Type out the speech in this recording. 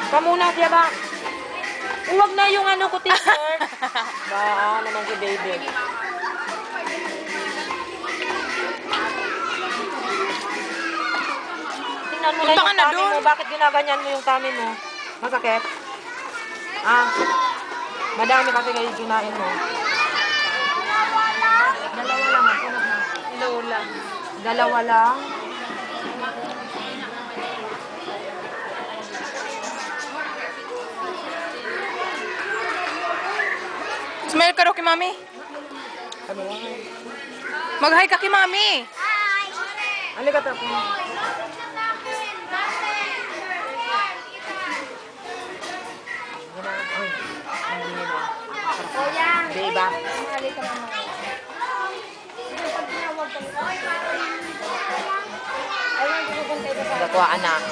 Pamuna siya ba? Huwag na yung ano ko, t-shirt. Ba, naman si baby. Tingnan mo na yung tummy mo. Bakit ginaganyan mo yung tummy mo? Masakit? Ah, madami kasi kayo kinain mo. Dalawa lang. Lola. Dalawa lang. Smile ka raw kay mami. Ano? Mag-hi ka kay mami. Halika tapo. Diba? Dato anak.